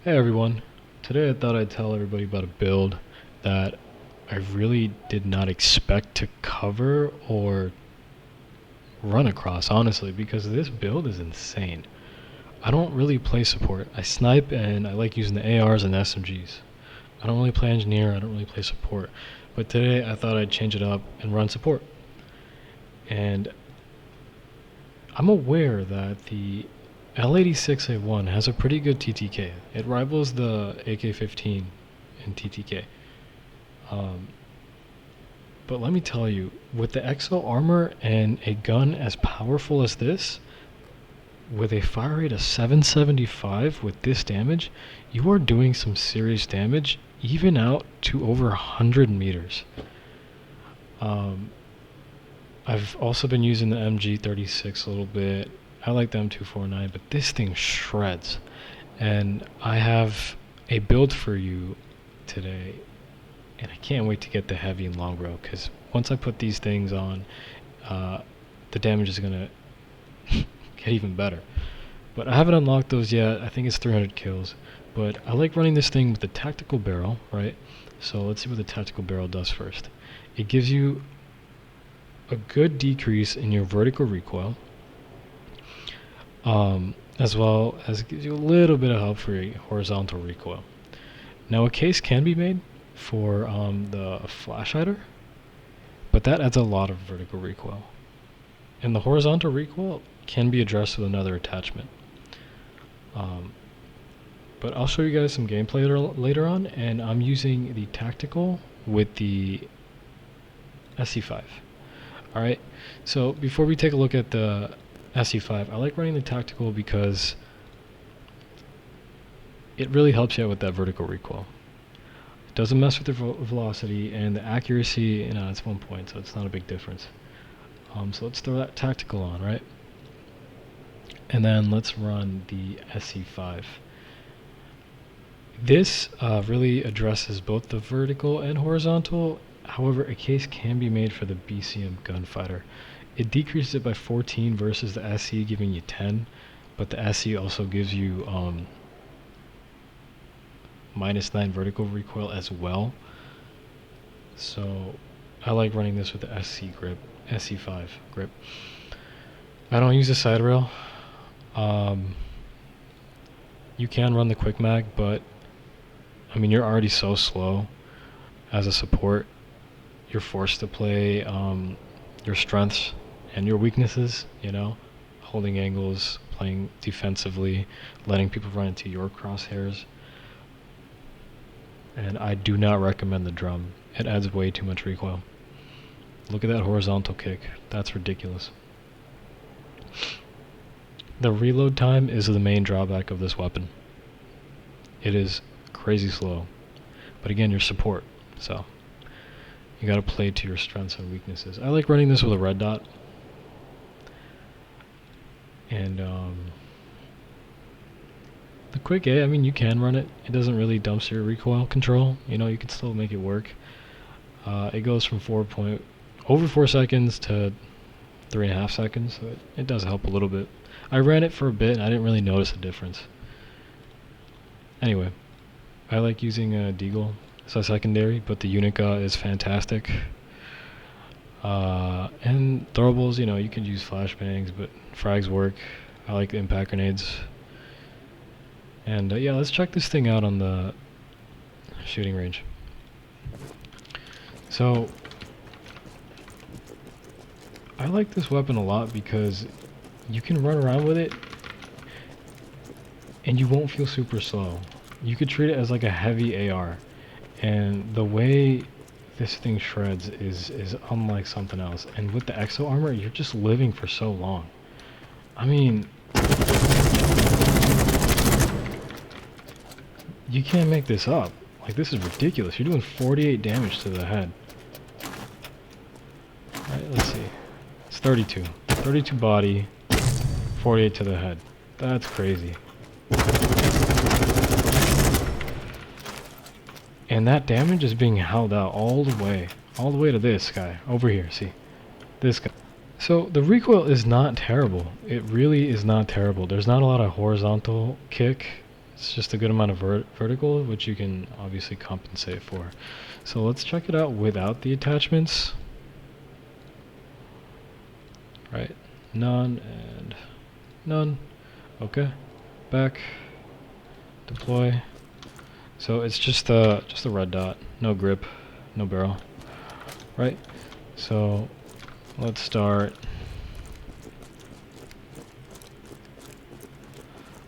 Hey everyone, today I thought I'd tell everybody about a build that I really did not expect to cover or run across, honestly, because this build is insane. I don't really play support. I snipe and I like using the ARs and SMGs. I don't really play engineer, I don't really play support. But today I thought I'd change it up and run support. And I'm aware that the L86A1 has a pretty good TTK. It rivals the AK-15 in TTK. Um, but let me tell you, with the exo armor and a gun as powerful as this, with a fire rate of 775 with this damage, you are doing some serious damage, even out to over 100 meters. Um, I've also been using the MG36 a little bit. I like the M249, but this thing shreds. And I have a build for you today, and I can't wait to get the heavy and longbow, because once I put these things on, the damage is going to get even better. But I haven't unlocked those yet. I think it's 300 kills. But I like running this thing with the tactical barrel, right? So let's see what the tactical barrel does first. It gives you a good decrease in your vertical recoil, as well as it gives you a little bit of help for your horizontal recoil. Now a case can be made for the flash hider, but that adds a lot of vertical recoil. And the horizontal recoil can be addressed with another attachment. But I'll show you guys some gameplay later on, and I'm using the tactical with the SE5. Alright, so before we take a look at the SE5, I like running the tactical because it really helps you out with that vertical recoil. It doesn't mess with the velocity, and the accuracy, it's 1 point, so it's not a big difference. So let's throw that tactical on, right? And then let's run the SE5. This really addresses both the vertical and horizontal. However, a case can be made for the BCM gunfighter. It decreases it by 14 versus the SE, giving you 10, but the SE also gives you -9 vertical recoil as well. So I like running this with the SE5 grip. I don't use the side rail. You can run the quick mag, but I mean, you're already so slow as a support. You're forced to play your strengths and your weaknesses, holding angles, playing defensively, letting people run into your crosshairs. And I do not recommend the drum. It adds way too much recoil. Look at that horizontal kick. That's ridiculous. The reload time is the main drawback of this weapon. It is crazy slow. But again, your support, so you gotta play to your strengths and weaknesses. I like running this with a red dot. And the quick A, I mean, you can run it. It doesn't really dumpster your recoil control. You can still make it work. It goes from over 4 seconds to 3.5 seconds, so it does help a little bit. I ran it for a bit and I didn't really notice a difference. Anyway, I like using Deagle as a secondary, but the Unica is fantastic. And throwables, you can use flashbangs, but frags work. I like the impact grenades. And yeah, let's check this thing out on the shooting range. So I like this weapon a lot because you can run around with it and you won't feel super slow. You could treat it as like a heavy AR, and the way this thing shreds is unlike something else. And with the exo armor, you're just living for so long. I mean, you can't make this up. Like, this is ridiculous. You're doing 48 damage to the head. Alright, let's see. It's 32. 32 body, 48 to the head. That's crazy. And that damage is being held out all the way to this guy over here. See, this guy. So the recoil is not terrible. It really is not terrible. There's not a lot of horizontal kick, It's just a good amount of vertical, which you can obviously compensate for. So let's check it out without the attachments. Right, none and none. Okay, back, deploy. So it's just a red dot, no grip, no barrel. Right, so let's start.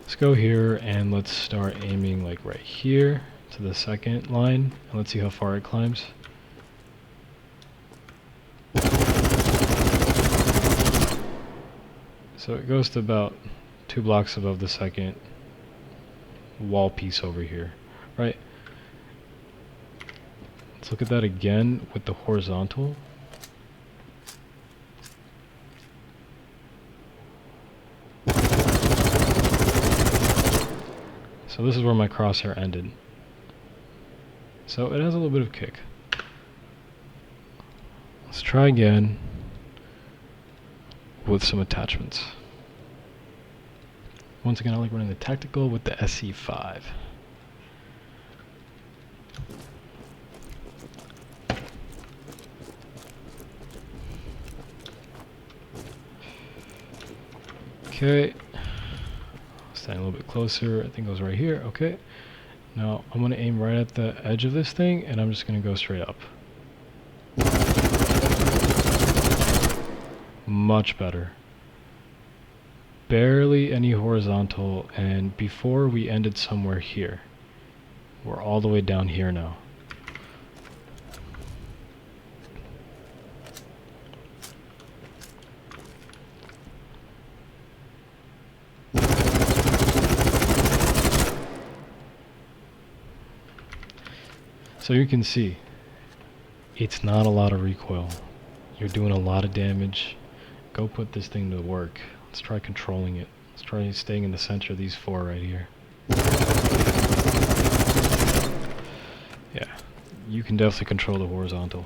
Let's go here and let's start aiming like right here to the second line, and let's see how far it climbs. So it goes to about 2 blocks above the second wall piece over here, right? Let's look at that again with the horizontal. So this is where my crosshair ended. So it has a little bit of kick. Let's try again with some attachments. Once again, I like running the tactical with the SE5. Okay, stand a little bit closer. I think it was right here. Okay, now I'm going to aim right at the edge of this thing, and I'm just going to go straight up. Much better. Barely any horizontal, and before we ended somewhere here. We're all the way down here now. So you can see, it's not a lot of recoil. You're doing a lot of damage. Go put this thing to work. Let's try controlling it. Let's try staying in the center of these 4 right here. Yeah, you can definitely control the horizontal.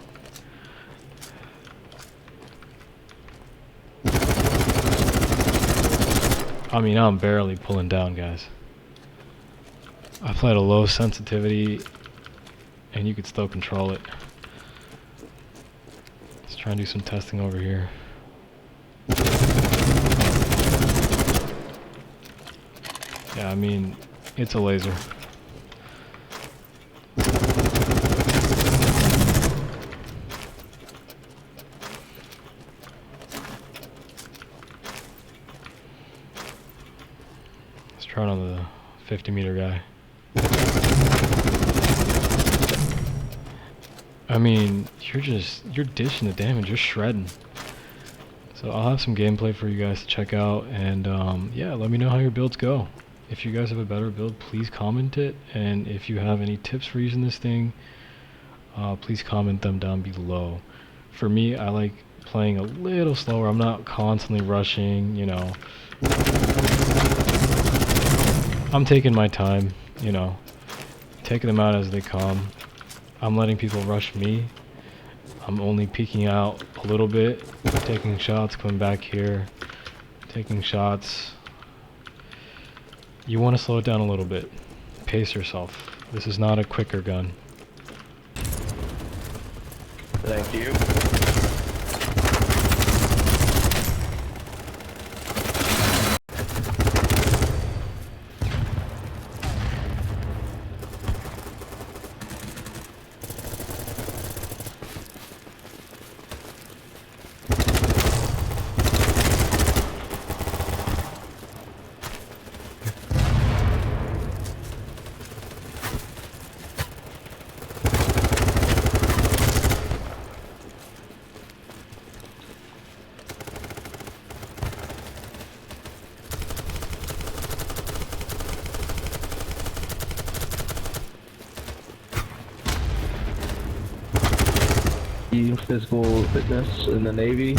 I mean, I'm barely pulling down, guys. I played a low sensitivity, and you could still control it. Let's try and do some testing over here. Yeah, I mean, it's a laser. Let's try it on the 50-meter guy. I mean, you're dishing the damage, you're shredding. So I'll have some gameplay for you guys to check out, and yeah, let me know how your builds go. If you guys have a better build, please comment it, and if you have any tips for using this thing, please comment them down below. For me, I like playing a little slower. I'm not constantly rushing, you know. I'm taking my time, you know, taking them out as they come. I'm letting people rush me. I'm only peeking out a little bit, taking shots, coming back here, taking shots. You want to slow it down a little bit. Pace yourself. This is not a quicker gun. Thank you. Physical fitness in the Navy.